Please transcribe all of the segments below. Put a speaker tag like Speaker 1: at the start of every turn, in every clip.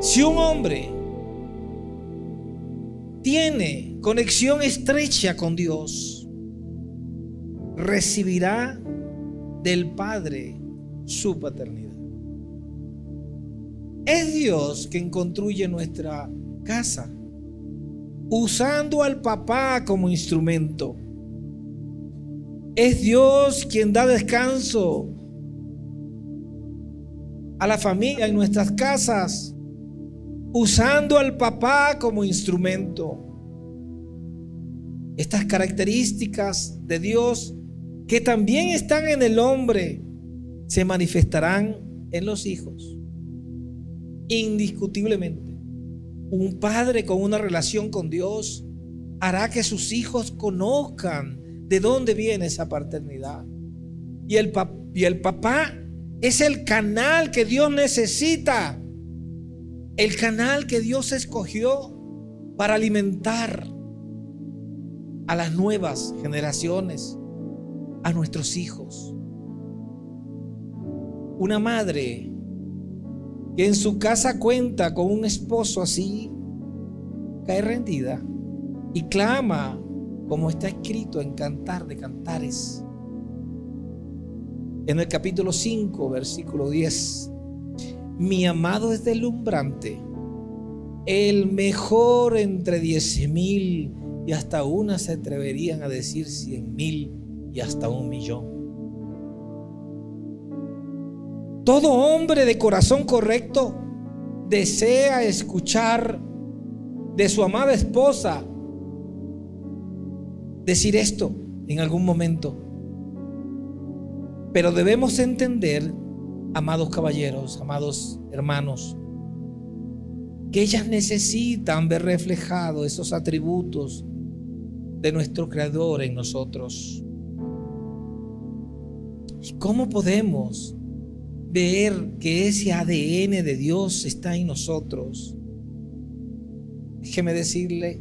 Speaker 1: Si un hombre tiene conexión estrecha con Dios, recibirá del Padre su paternidad. Es Dios quien construye nuestra casa, usando al papá como instrumento. Es Dios quien da descanso a la familia en nuestras casas, usando al papá como instrumento. Estas características de Dios, que también están en el hombre, se manifestarán en los hijos. Indiscutiblemente, un padre con una relación con Dios hará que sus hijos conozcan de dónde viene esa paternidad. Y el papá es el canal que Dios necesita, el canal que Dios escogió para alimentar a las nuevas generaciones, a nuestros hijos. Una madre que en su casa cuenta con un esposo así, cae rendida y clama, como está escrito en Cantar de Cantares, en el capítulo 5, versículo 10. Mi amado es deslumbrante, el mejor entre 10,000, y hasta una se atreverían a decir 100,000 y hasta 1,000,000. Todo hombre de corazón correcto desea escuchar de su amada esposa decir esto en algún momento. Pero debemos entender, amados caballeros, amados hermanos, que ellas necesitan ver reflejados esos atributos de nuestro Creador en nosotros. ¿Y cómo podemos ver que ese ADN de Dios está en nosotros? Déjeme decirle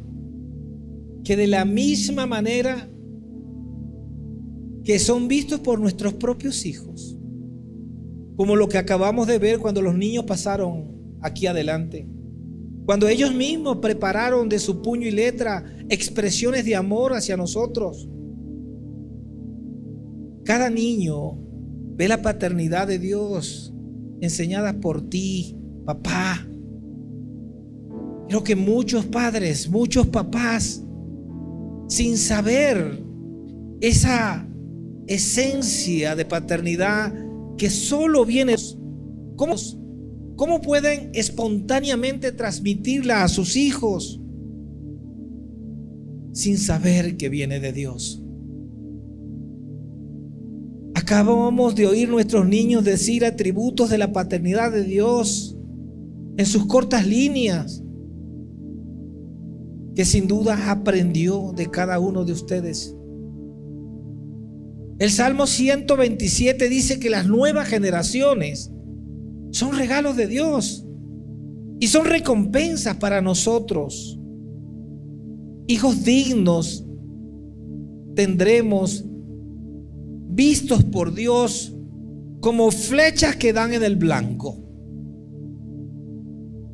Speaker 1: que de la misma manera que son vistos por nuestros propios hijos, como lo que acabamos de ver cuando los niños pasaron aquí adelante, cuando ellos mismos prepararon de su puño y letra expresiones de amor hacia nosotros. Cada niño ve la paternidad de Dios enseñada por ti, papá. Creo que muchos padres, muchos papás, sin saber esa esencia de paternidad que solo viene, ¿cómo pueden espontáneamente transmitirla a sus hijos sin saber que viene de Dios? Acabamos de oír nuestros niños decir atributos de la paternidad de Dios en sus cortas líneas, que sin duda aprendió de cada uno de ustedes. El Salmo 127 dice que las nuevas generaciones son regalos de Dios y son recompensas para nosotros. Hijos dignos tendremos, vistos por Dios como flechas que dan en el blanco.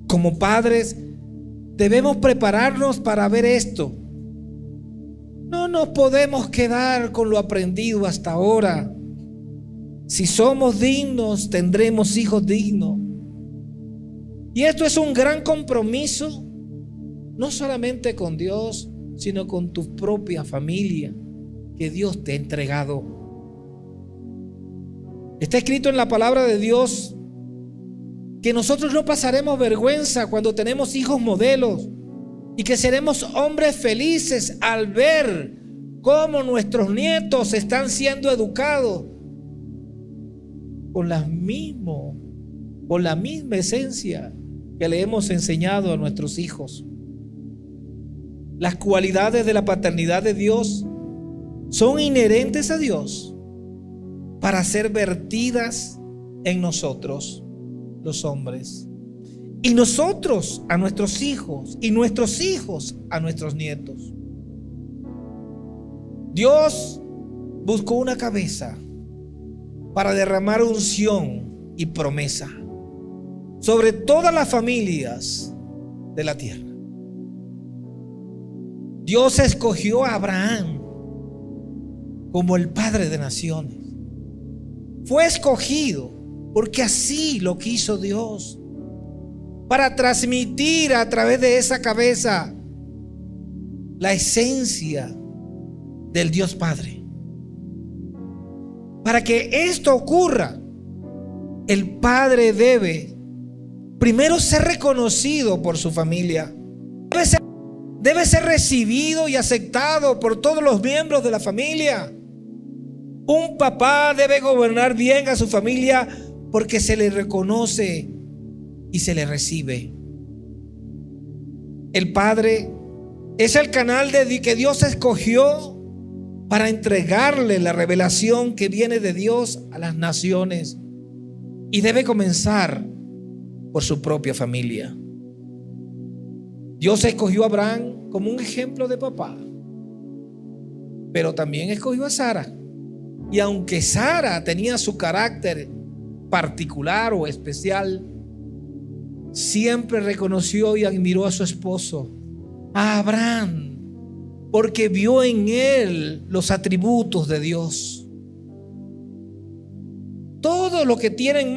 Speaker 1: Como padres debemos prepararnos para ver esto. No nos podemos quedar con lo aprendido hasta ahora. Si somos dignos, tendremos hijos dignos. Y esto es un gran compromiso, no solamente con Dios, sino con tu propia familia que Dios te ha entregado. Está escrito en la palabra de Dios que nosotros no pasaremos vergüenza cuando tenemos hijos modelos, y que seremos hombres felices al ver cómo nuestros nietos están siendo educados con la misma esencia que le hemos enseñado a nuestros hijos. Las cualidades de la paternidad de Dios son inherentes a Dios para ser vertidas en nosotros, los hombres, y nosotros a nuestros hijos, y nuestros hijos a nuestros nietos. Dios buscó una cabeza para derramar unción y promesa. sobre todas las familias de la tierra. Dios escogió a Abraham como el padre de naciones. Fue escogido porque así lo quiso Dios, para transmitir a través de esa cabeza la esencia del Dios Padre. Para que esto ocurra, el padre debe primero ser reconocido por su familia. Debe ser recibido y aceptado por todos los miembros de la familia. Un papá debe gobernar bien a su familia porque se le reconoce y se le recibe. El padre es el canal que Dios escogió para entregarle la revelación que viene de Dios a las naciones, y debe comenzar por su propia familia. Dios escogió a Abraham como un ejemplo de papá, pero también escogió a Sara. Y aunque Sara tenía su carácter particular o especial, siempre reconoció y admiró a su esposo, a Abraham, porque vio en él los atributos de Dios. Todo lo que tienen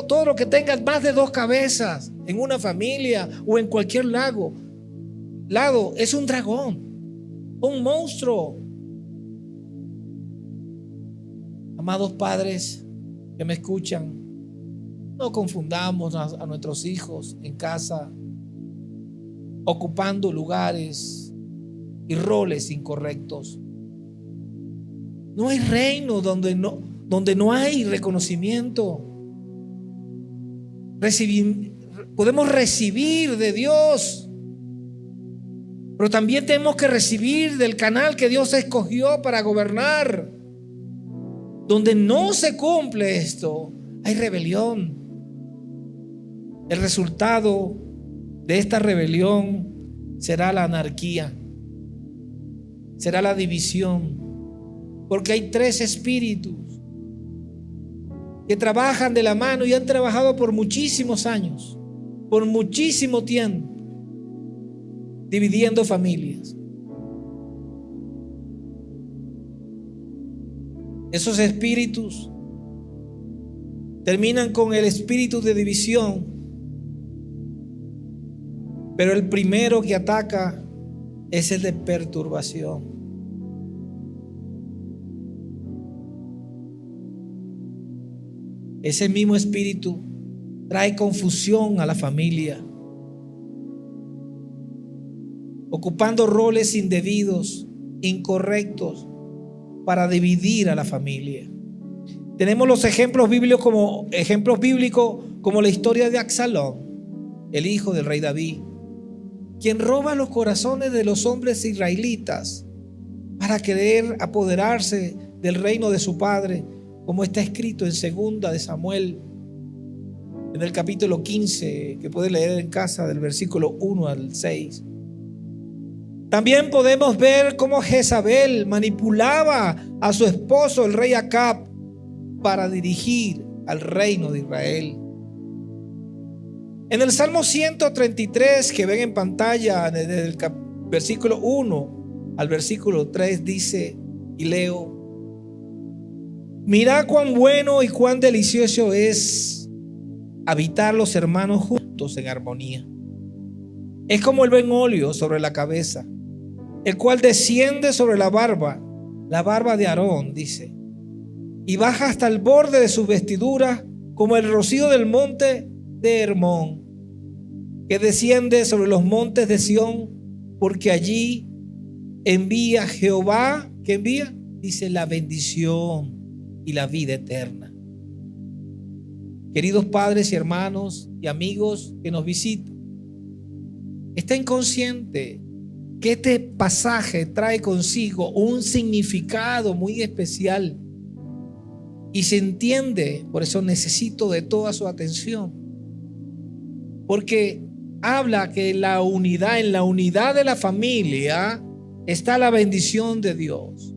Speaker 1: todo lo que tengan más de 2 cabezas en una familia o en cualquier lado es un dragón, un monstruo. Amados padres que me escuchan, no confundamos a nuestros hijos en casa ocupando lugares y roles incorrectos. No hay reino donde no hay reconocimiento. Podemos recibir de Dios, pero también tenemos que recibir del canal que Dios escogió para gobernar. Donde no se cumple esto, hay rebelión. El resultado de esta rebelión será la anarquía, será la división, porque hay 3 espíritus que trabajan de la mano y han trabajado por muchísimos años, por muchísimo tiempo, dividiendo familias. Esos espíritus terminan con el espíritu de división, pero el primero que ataca es el de perturbación. Ese mismo espíritu trae confusión a la familia, ocupando roles indebidos, incorrectos, para dividir a la familia. Tenemos los ejemplos bíblicos como la historia de Absalón, el hijo del rey David, quien roba los corazones de los hombres israelitas para querer apoderarse del reino de su padre, como está escrito en 2 de Samuel, en el capítulo 15, que puede leer en casa, del versículo 1 al 6. También podemos ver cómo Jezabel manipulaba a su esposo, el rey Acab, para dirigir al reino de Israel. En el Salmo 133, que ven en pantalla, desde el versículo 1 al versículo 3, dice, y leo: Mirad cuán bueno y cuán delicioso es habitar los hermanos juntos en armonía. Es como el buen óleo sobre la cabeza, el cual desciende sobre la barba de Aarón, dice, y baja hasta el borde de sus vestiduras, como el rocío del monte de Hermón, que desciende sobre los montes de Sión, porque allí envía Jehová, ¿qué envía? Dice, la bendición y la vida eterna. Queridos padres y hermanos y amigos que nos visitan, estén conscientes que este pasaje trae consigo un significado muy especial y se entiende, por eso necesito de toda su atención, porque habla que en la unidad de la familia está la bendición de Dios,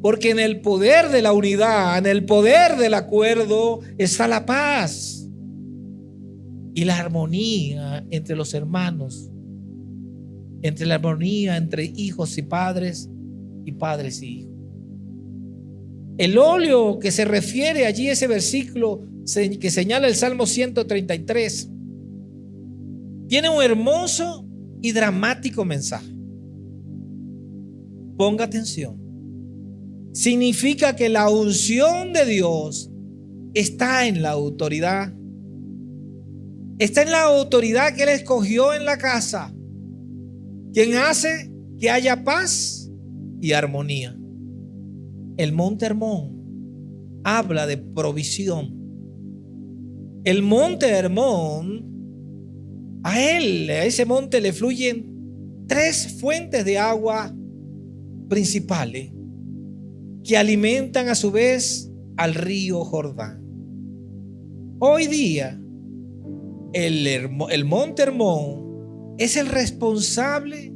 Speaker 1: porque en el poder de la unidad, en el poder del acuerdo está la paz. y la armonía entre los hermanos, entre la armonía entre hijos y padres y hijos. El óleo que se refiere allí, ese versículo que señala el Salmo 133, tiene un hermoso y dramático mensaje. Ponga atención. Significa que la unción de Dios está en la autoridad. Está en la autoridad que Él escogió en la casa, quien hace que haya paz y armonía. El monte Hermón habla de provisión. El monte Hermón, a ese monte le fluyen 3 fuentes de agua principales que alimentan a su vez al río Jordán. Hoy día, el monte Hermón es el responsable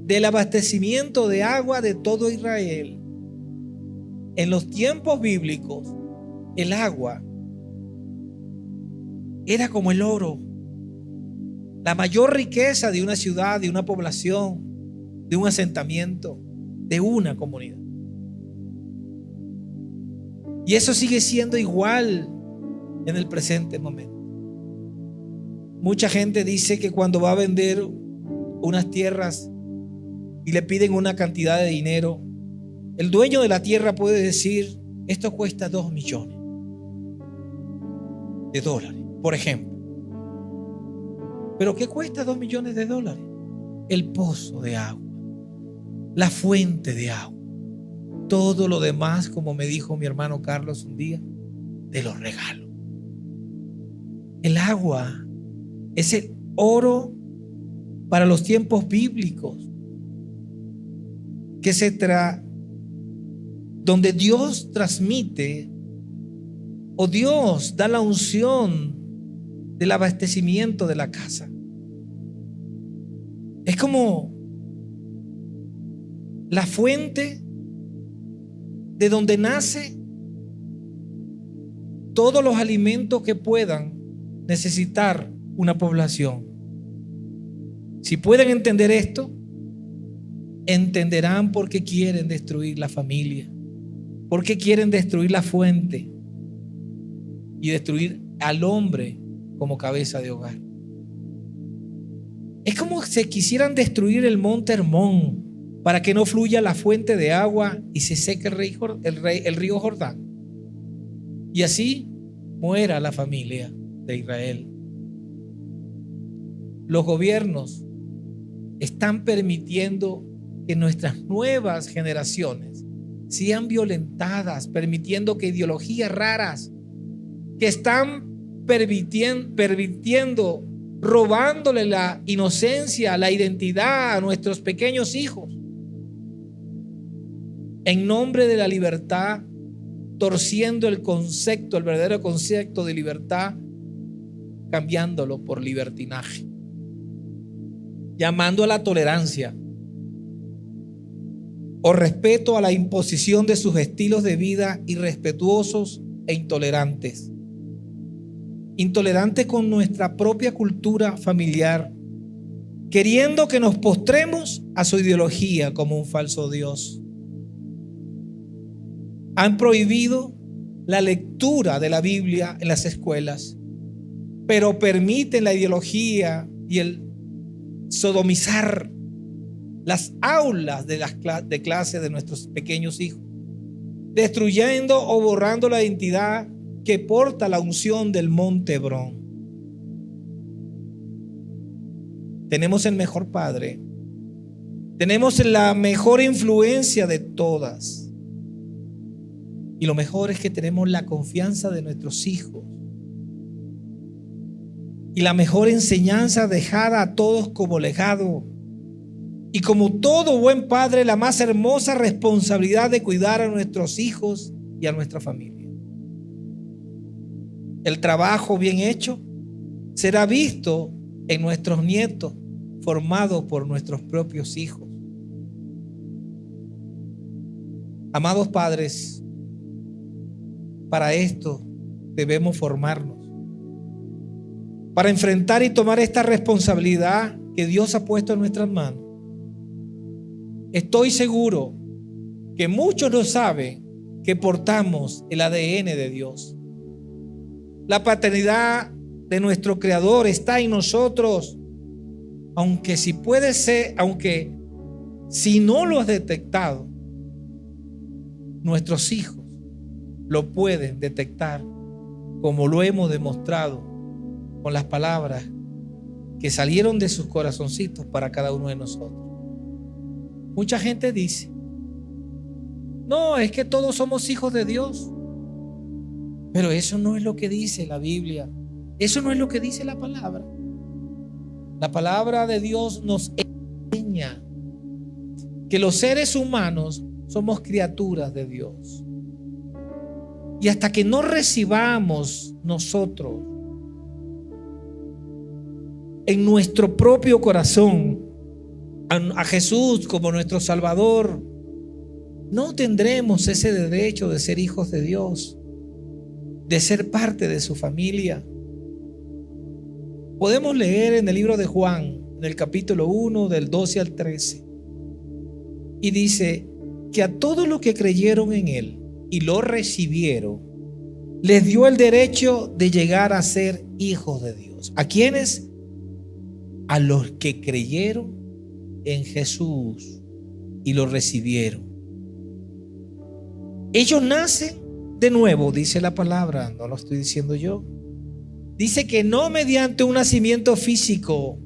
Speaker 1: del abastecimiento de agua de todo Israel. En los tiempos bíblicos, el agua era como el oro, la mayor riqueza de una ciudad, de una población, de un asentamiento, de una comunidad. Y eso sigue siendo igual en el presente momento. Mucha gente dice que cuando va a vender unas tierras y le piden una cantidad de dinero, el dueño de la tierra puede decir: esto cuesta $2 millones, por ejemplo. ¿Pero qué cuesta $2 millones? El pozo de agua, la fuente de agua. Todo lo demás, como me dijo mi hermano Carlos un día, te lo regalo. El agua es el oro para los tiempos bíblicos, donde Dios transmite, o Dios da la unción del abastecimiento de la casa. Es como la fuente de donde nace todos los alimentos que puedan necesitar una población. Si pueden entender esto, entenderán por qué quieren destruir la familia, por qué quieren destruir la fuente y destruir al hombre como cabeza de hogar. Es como si quisieran destruir el monte Hermón para que no fluya la fuente de agua y se seque el río Jordán, y así muera la familia de Israel. Los gobiernos están permitiendo que nuestras nuevas generaciones sean violentadas, permitiendo que ideologías raras que están permitiendo, robándole la inocencia, la identidad a nuestros pequeños hijos, en nombre de la libertad, torciendo el verdadero concepto de libertad, cambiándolo por libertinaje, llamando a la tolerancia o respeto a la imposición de sus estilos de vida irrespetuosos e intolerantes. Intolerantes con nuestra propia cultura familiar, queriendo que nos postremos a su ideología como un falso Dios. Han prohibido la lectura de la Biblia en las escuelas, pero permiten la ideología y el sodomizar las aulas de clase de nuestros pequeños hijos, destruyendo o borrando la identidad que porta la unción del monte Hebrón. Tenemos el mejor padre, tenemos la mejor influencia de todas, y lo mejor es que tenemos la confianza de nuestros hijos y la mejor enseñanza dejada a todos como legado. Y como todo buen padre, la más hermosa responsabilidad de cuidar a nuestros hijos y a nuestra familia. El trabajo bien hecho será visto en nuestros nietos, formados por nuestros propios hijos. Amados padres, para esto debemos formarnos. para enfrentar y tomar esta responsabilidad que Dios ha puesto en nuestras manos. Estoy seguro que muchos no saben que portamos el ADN de Dios. La paternidad de nuestro Creador está en nosotros, aunque si no lo has detectado, nuestros hijos lo pueden detectar, como lo hemos demostrado con las palabras que salieron de sus corazoncitos para cada uno de nosotros. Mucha gente dice: no, es que todos somos hijos de Dios. Pero eso no es lo que dice la Biblia. Eso no es lo que dice la palabra. La palabra de Dios nos enseña que los seres humanos somos criaturas de Dios. Y hasta que no recibamos nosotros en nuestro propio corazón a Jesús como nuestro Salvador, no tendremos ese derecho de ser hijos de Dios, de ser parte de su familia. Podemos leer en el libro de Juan, en el capítulo 1, del 12 al 13, y dice que a todos los que creyeron en Él y lo recibieron, les dio el derecho de llegar a ser hijos de Dios. ¿A quiénes? A los que creyeron en Jesús y lo recibieron. Ellos nacen de nuevo, dice la palabra, no lo estoy diciendo yo. Dice que no mediante un nacimiento físico,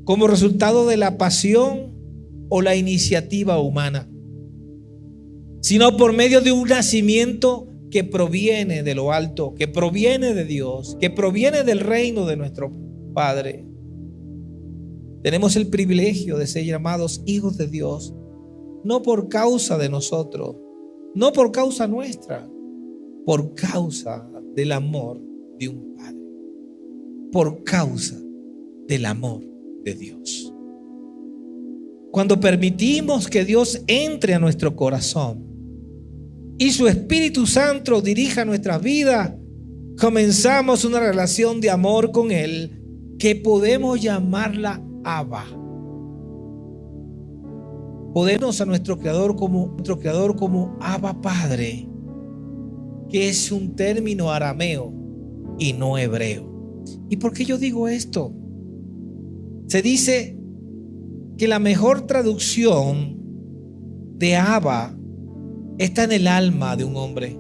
Speaker 1: como resultado de la pasión o la iniciativa humana, sino por medio de un nacimiento que proviene de lo alto, que proviene de Dios, que proviene del reino de nuestro Padre. Tenemos el privilegio de ser llamados hijos de Dios, no por causa de nosotros, no por causa nuestra, por causa del amor de un Padre, por causa del amor de Dios. Cuando permitimos que Dios entre a nuestro corazón y su Espíritu Santo dirija nuestras vidas, comenzamos una relación de amor con Él que podemos llamarla Abba. Podemos a nuestro Creador como Abba Padre, que es un término arameo y no hebreo. ¿Y por qué yo digo esto? Se dice que la mejor traducción de Abba está en el alma de un hombre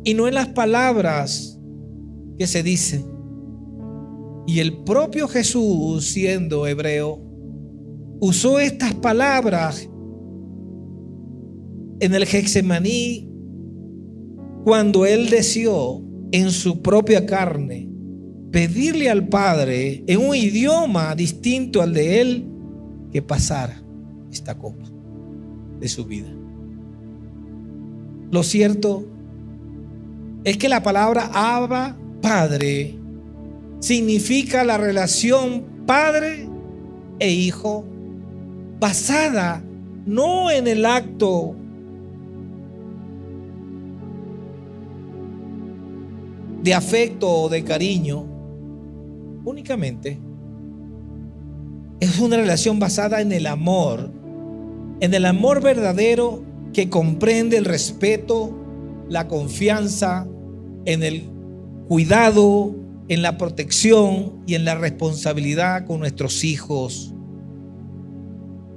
Speaker 1: y no en las palabras que se dicen. Y el propio Jesús, siendo hebreo, usó estas palabras en el Getsemaní cuando él deseó en su propia carne pedirle al Padre en un idioma distinto al de él que pasara esta copa de su vida. Lo cierto es que la palabra Abba, Padre, significa la relación padre e hijo basada no en el acto de afecto o de cariño únicamente. Es una relación basada en el amor verdadero que comprende el respeto, la confianza, en el cuidado, en la protección y en la responsabilidad con nuestros hijos.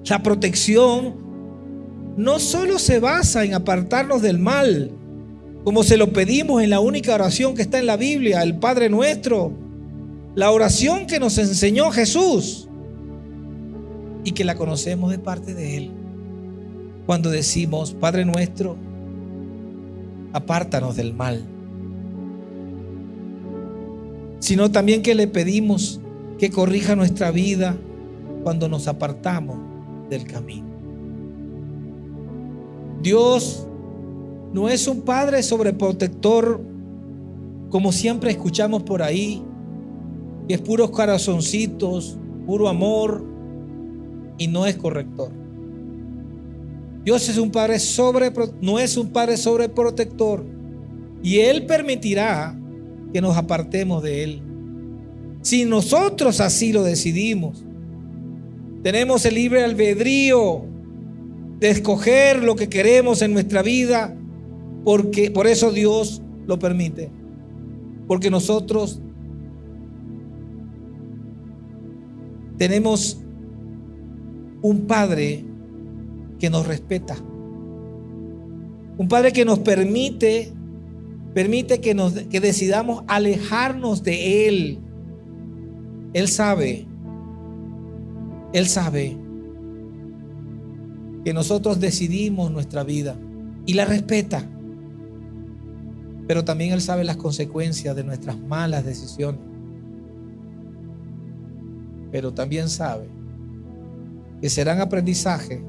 Speaker 1: La protección no solo se basa en apartarnos del mal, como se lo pedimos en la única oración que está en la Biblia, el Padre Nuestro, la oración que nos enseñó Jesús y que la conocemos de parte de Él. Cuando decimos: Padre Nuestro, apártanos del mal. Sino también que le pedimos que corrija nuestra vida cuando nos apartamos del camino. Dios no es un padre sobreprotector como siempre escuchamos por ahí, que es puros corazoncitos, puro amor, y no es corrector. Dios es un padre no es un padre sobreprotector, y Él permitirá que nos apartemos de Él. Si nosotros así lo decidimos, tenemos el libre albedrío de escoger lo que queremos en nuestra vida, porque por eso Dios lo permite, porque nosotros tenemos un Padre que nos respeta, un Padre que nos permite que decidamos alejarnos de Él. Él sabe que nosotros decidimos nuestra vida y la respeta, pero también Él sabe las consecuencias de nuestras malas decisiones, pero también sabe que serán aprendizaje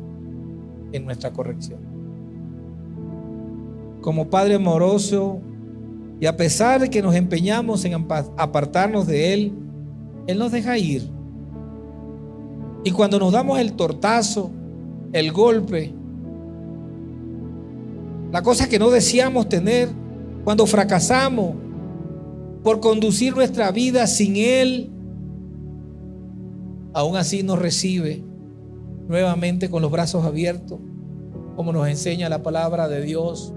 Speaker 1: en nuestra corrección. Como Padre amoroso, y a pesar de que nos empeñamos en apartarnos de Él, Él nos deja ir. Y cuando nos damos el tortazo, el golpe, la cosa que no deseamos tener, cuando fracasamos por conducir nuestra vida sin Él, aún así nos recibe nuevamente con los brazos abiertos, como nos enseña la palabra de Dios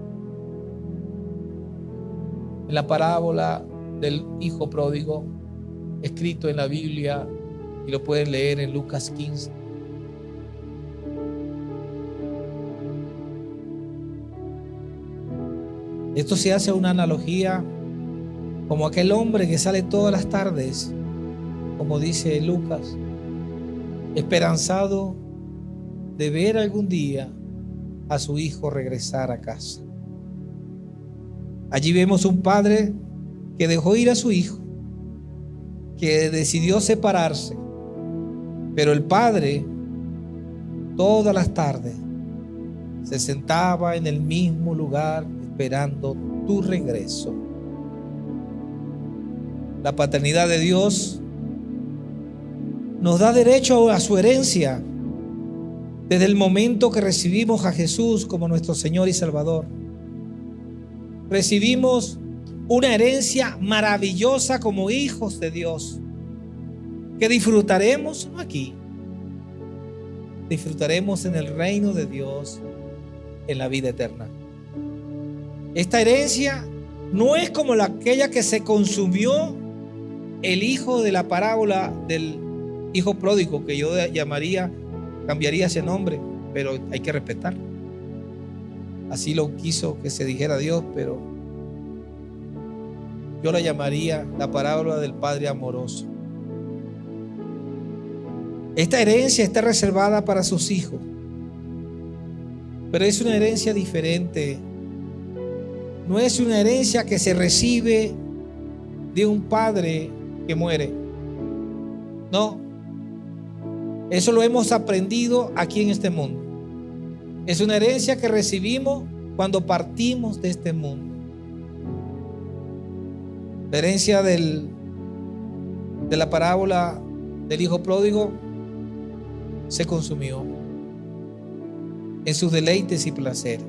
Speaker 1: en la parábola del hijo pródigo, escrito en la Biblia, y lo pueden leer en Lucas 15. Esto se hace una analogía como aquel hombre que sale todas las tardes, como dice Lucas, esperanzado de ver algún día a su hijo regresar a casa. Allí vemos un padre que dejó ir a su hijo, que decidió separarse, pero el padre todas las tardes se sentaba en el mismo lugar esperando tu regreso. La paternidad de Dios nos da derecho a su herencia desde el momento que recibimos a Jesús como nuestro Señor y Salvador. Recibimos una herencia maravillosa como hijos de Dios, que disfrutaremos no aquí, disfrutaremos en el reino de Dios en la vida eterna. Esta herencia no es como aquella que se consumió el hijo de la parábola del hijo pródigo, que yo cambiaría ese nombre, pero hay que respetar. Así lo quiso que se dijera Dios, pero yo la llamaría la parábola del padre amoroso. Esta herencia está reservada para sus hijos, pero es una herencia diferente. No es una herencia que se recibe de un padre que muere. No, eso lo hemos aprendido aquí en este mundo. Es una herencia que recibimos cuando partimos de este mundo. La herencia de la parábola del hijo pródigo se consumió en sus deleites y placeres.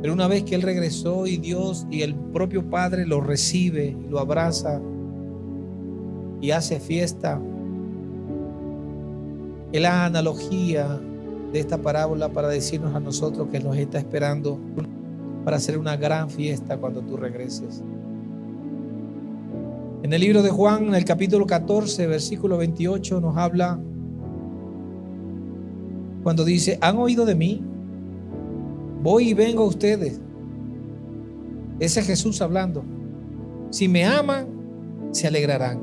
Speaker 1: Pero una vez que él regresó y Dios y el propio Padre lo recibe y lo abraza y hace fiesta, es la analogía de esta parábola para decirnos a nosotros que nos está esperando para hacer una gran fiesta cuando tú regreses. En el libro de Juan, en el capítulo 14, versículo 28, nos habla cuando dice: ¿han oído de mí? Voy y vengo a ustedes. Ese es Jesús hablando. Si me aman, se alegrarán,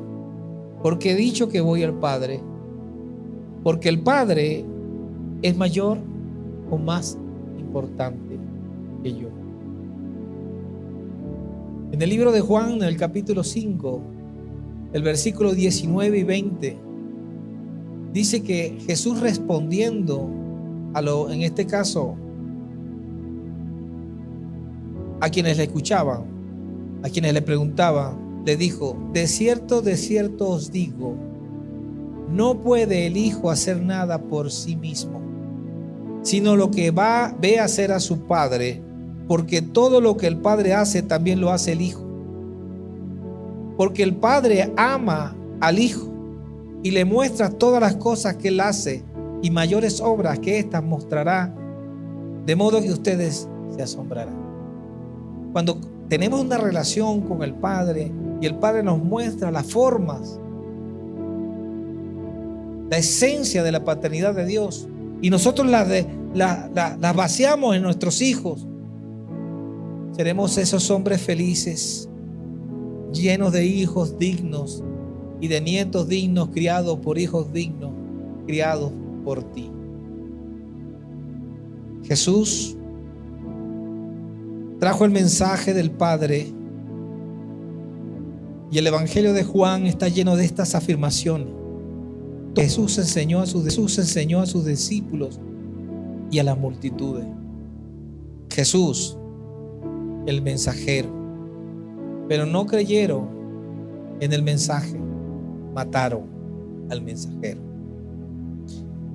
Speaker 1: porque he dicho que voy al Padre, porque el Padre es mayor o más importante que yo. En el libro de Juan, en el capítulo 5, el versículo 19 y 20, dice que Jesús respondiendo en este caso, a quienes le escuchaban, a quienes le preguntaban, le dijo: de cierto os digo, no puede el Hijo hacer nada por sí mismo, sino lo que ve hacer a su Padre, porque todo lo que el Padre hace también lo hace el Hijo. porque el Padre ama al Hijo y le muestra todas las cosas que Él hace, y mayores obras que éstas mostrará, de modo que ustedes se asombrarán. Cuando tenemos una relación con el Padre y el Padre nos muestra las formas, la esencia de la paternidad de Dios, y nosotros las vaciamos en nuestros hijos, seremos esos hombres felices, llenos de hijos dignos y de nietos dignos, criados por hijos dignos, criados por ti. Jesús trajo el mensaje del Padre, y el Evangelio de Juan está lleno de estas afirmaciones. Jesús enseñó a sus discípulos y a las multitudes. Jesús, el mensajero, pero no creyeron en el mensaje, mataron al mensajero.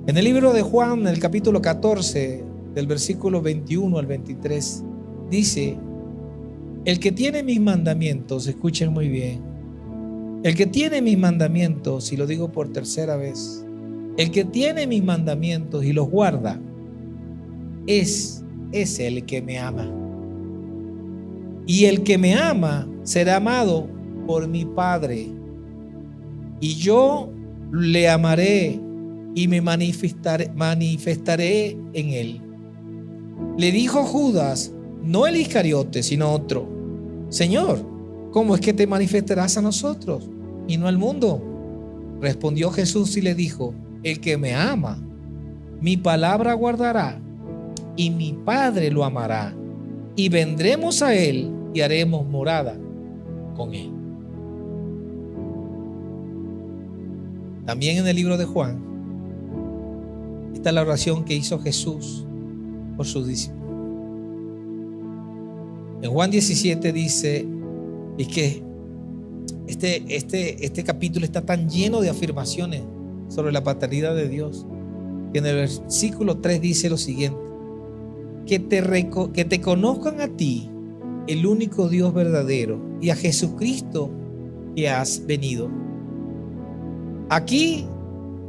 Speaker 1: En el libro de Juan, en el capítulo 14, del versículo 21 al 23, dice: el que tiene mis mandamientos, escuchen muy bien, el que tiene mis mandamientos, y lo digo por tercera vez, el que tiene mis mandamientos y los guarda, es el que me ama. Y el que me ama será amado por mi Padre, y yo le amaré y me manifestaré en él. Le dijo Judas, no el Iscariote, sino otro: Señor, ¿cómo es que te manifestarás a nosotros y no al mundo? Respondió Jesús y le dijo: el que me ama, mi palabra guardará, y mi Padre lo amará, y vendremos a él y haremos morada con él. También en el libro de Juan está la oración que hizo Jesús por sus discípulos. En Juan 17 dice, y que este capítulo está tan lleno de afirmaciones sobre la paternidad de Dios, que en el versículo 3 dice lo siguiente: que te conozcan a ti, el único Dios verdadero, y a Jesucristo que has venido. Aquí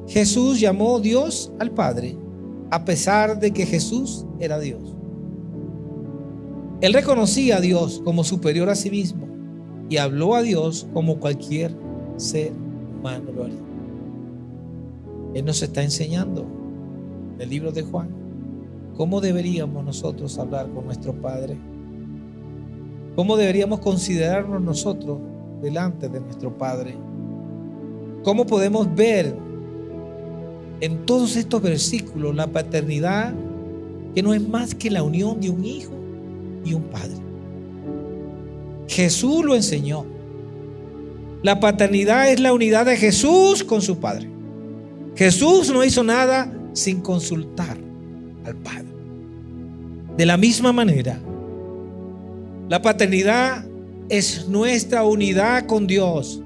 Speaker 1: Jesús llamó Dios al Padre, a pesar de que Jesús era Dios. Él reconocía a Dios como superior a sí mismo y habló a Dios como cualquier ser humano lo haría. Él nos está enseñando en el libro de Juan cómo deberíamos nosotros hablar con nuestro Padre, cómo deberíamos considerarnos nosotros delante de nuestro Padre, cómo podemos ver en todos estos versículos la paternidad, que no es más que la unión de un hijo y un padre. Jesús lo enseñó. La paternidad es la unidad de Jesús con su Padre. Jesús no hizo nada sin consultar al Padre. De la misma manera, la paternidad es nuestra unidad con Dios,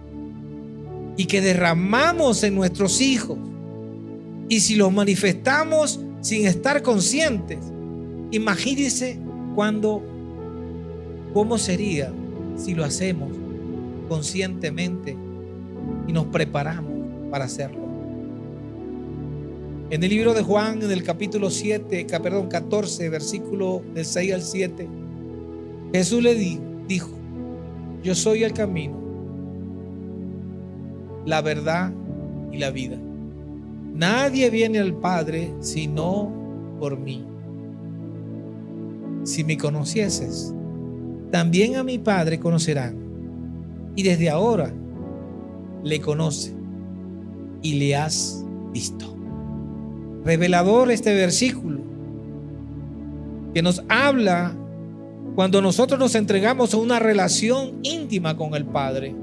Speaker 1: y que derramamos en nuestros hijos. Y si los manifestamos sin estar conscientes, imagínense cómo sería si lo hacemos conscientemente y nos preparamos para hacerlo. En el libro de Juan, en el capítulo 14, versículo del 6 al 7, Jesús le dijo: yo soy el camino, la verdad y la vida. Nadie viene al Padre sino por mí. Si me conocieses, también a mi Padre conocerán, y desde ahora le conoce y le has visto. Revelador este versículo, que nos habla cuando nosotros nos entregamos a una relación íntima con el Padre.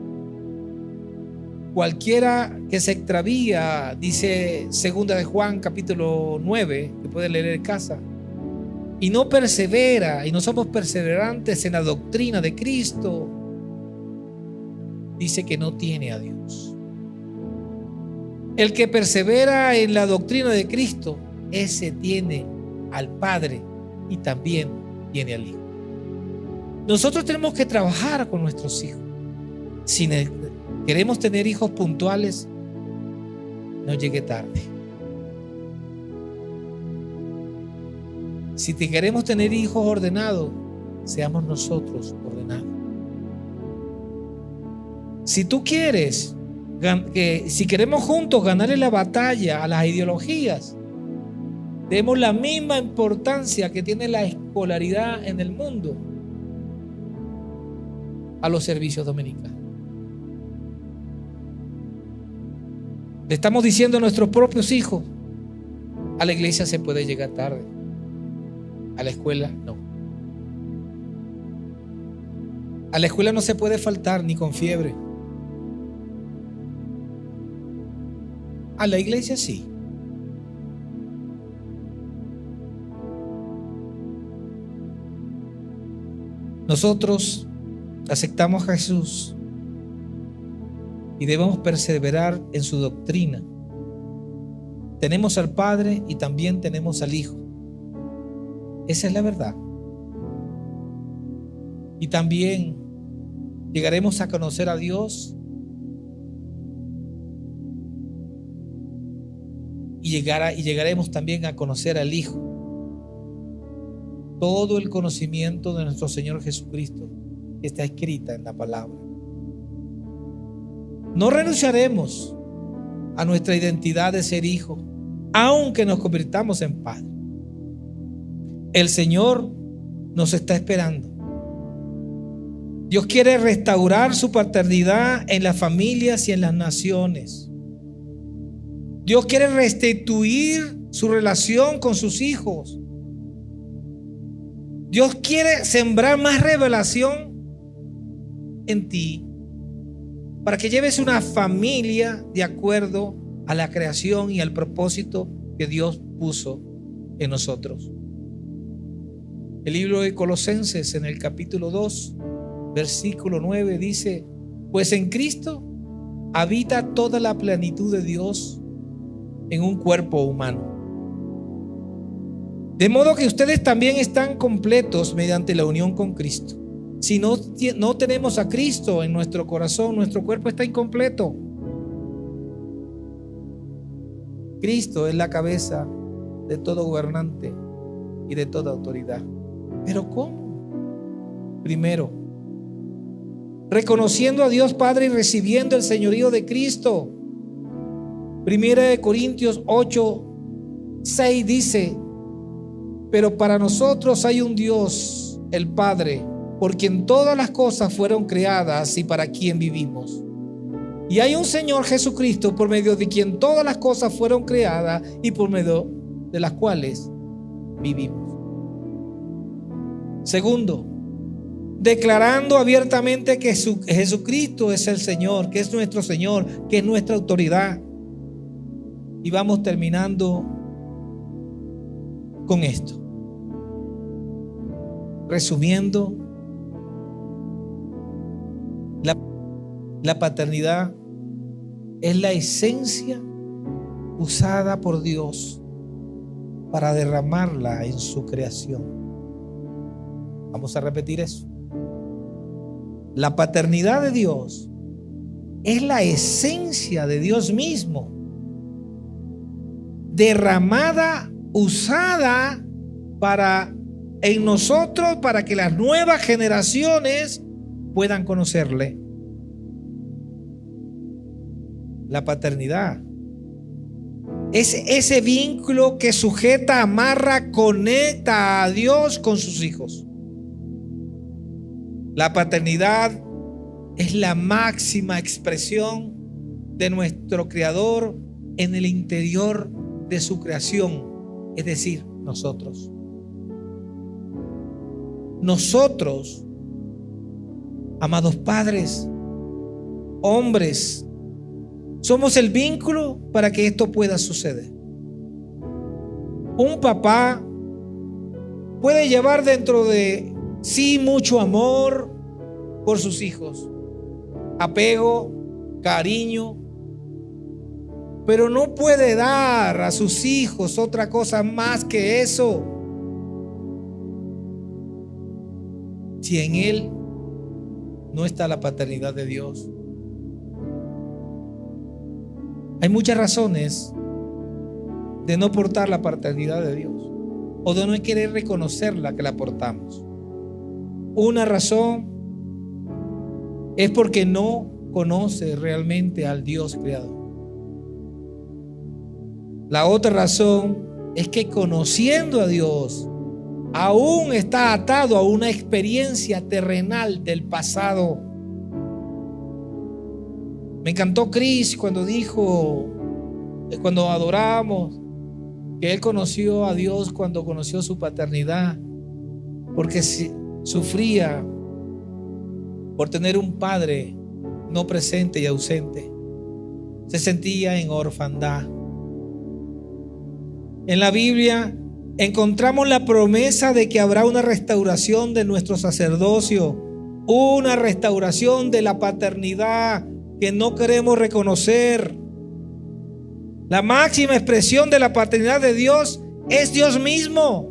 Speaker 1: Cualquiera que se extravía, dice segunda de Juan capítulo 9, que pueden leer en casa, y no persevera, y no somos perseverantes en la doctrina de Cristo, dice que no tiene a Dios. El que persevera en la doctrina de Cristo, ese tiene al Padre y también tiene al Hijo. Nosotros tenemos que trabajar con nuestros hijos. Si queremos tener hijos puntuales, no llegue tarde. Si queremos tener hijos ordenados, seamos nosotros ordenados. Si tú quieres, si queremos juntos ganarle la batalla a las ideologías, demos la misma importancia que tiene la escolaridad en el mundo a los servicios dominicales. Le estamos diciendo a nuestros propios hijos: a la iglesia se puede llegar tarde, a la escuela no. A la escuela no se puede faltar ni con fiebre. A la iglesia sí. Nosotros aceptamos a Jesús y debemos perseverar en su doctrina. Tenemos al Padre y también tenemos al Hijo. Esa es la verdad. Y también llegaremos a conocer a Dios y llegaremos también a conocer al Hijo. Todo el conocimiento de nuestro Señor Jesucristo está escrita en la palabra. No renunciaremos a nuestra identidad de ser hijo, aunque nos convirtamos en padre. El Señor nos está esperando. Dios quiere restaurar su paternidad en las familias y en las naciones. Dios quiere restituir su relación con sus hijos. Dios quiere sembrar más revelación en ti para que lleves una familia de acuerdo a la creación y al propósito que Dios puso en nosotros. El libro de Colosenses, en el capítulo 2, versículo 9, dice: pues en Cristo habita toda la plenitud de Dios en un cuerpo humano. De modo que ustedes también están completos mediante la unión con Cristo. Si no tenemos a Cristo en nuestro corazón, nuestro cuerpo está incompleto. Cristo es la cabeza de todo gobernante y de toda autoridad. ¿Pero cómo? Primero, reconociendo a Dios Padre y recibiendo el señorío de Cristo. Primera de Corintios 8:6 dice: pero para nosotros hay un Dios, el Padre, por quien todas las cosas fueron creadas y para quien vivimos. Y hay un Señor Jesucristo, por medio de quien todas las cosas fueron creadas y por medio de las cuales vivimos. Segundo, declarando abiertamente que Jesucristo es el Señor, que es nuestro Señor, que es nuestra autoridad. Y vamos terminando con esto. Resumiendo, la paternidad es la esencia usada por Dios para derramarla en su creación. Vamos a repetir eso. La paternidad de Dios es la esencia de Dios mismo, derramada, usada en nosotros para que las nuevas generaciones puedan conocerle. La paternidad es ese vínculo que sujeta, amarra, conecta a Dios con sus hijos. La paternidad es la máxima expresión de nuestro Creador en el interior de su creación, es decir, nosotros. Nosotros, amados padres, hombres, somos el vínculo para que esto pueda suceder. Un papá puede llevar dentro de sí mucho amor por sus hijos, apego, cariño, pero no puede dar a sus hijos otra cosa más que eso. Si en él no está la paternidad de Dios. Hay muchas razones de no portar la paternidad de Dios o de no querer reconocerla que la portamos. Una razón es porque no conoce realmente al Dios creador. La otra razón es que conociendo a Dios aún está atado a una experiencia terrenal del pasado. Me encantó Chris cuando dijo, cuando adoramos, que él conoció a Dios cuando conoció su paternidad, porque sufría por tener un padre no presente y ausente. Se sentía en orfandad. En la Biblia encontramos la promesa de que habrá una restauración de nuestro sacerdocio, una restauración de la paternidad que no queremos reconocer. La máxima expresión de la paternidad de Dios es Dios mismo.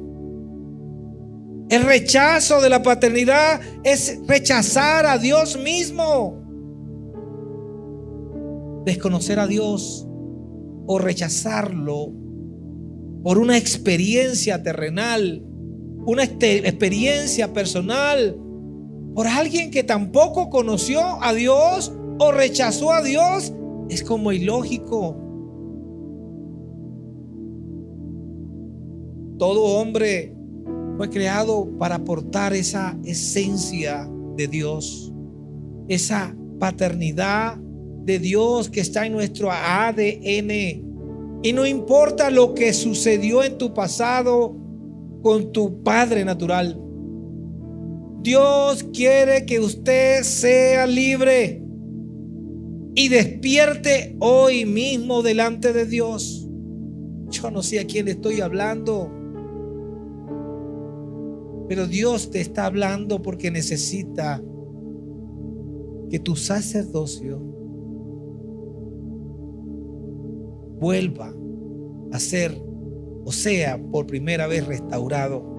Speaker 1: El rechazo de la paternidad es rechazar a Dios mismo. Desconocer a Dios o rechazarlo por una experiencia terrenal, una experiencia personal, por alguien que tampoco conoció a Dios o rechazó a Dios, es como ilógico. Todo hombre fue creado para aportar esa esencia de Dios, esa paternidad de Dios que está en nuestro ADN. Y no importa lo que sucedió en tu pasado con tu padre natural, Dios quiere que usted sea libre y despierte hoy mismo delante de Dios. Yo no sé a quién le estoy hablando, pero Dios te está hablando porque necesita que tu sacerdocio vuelva a ser, o sea, por primera vez restaurado.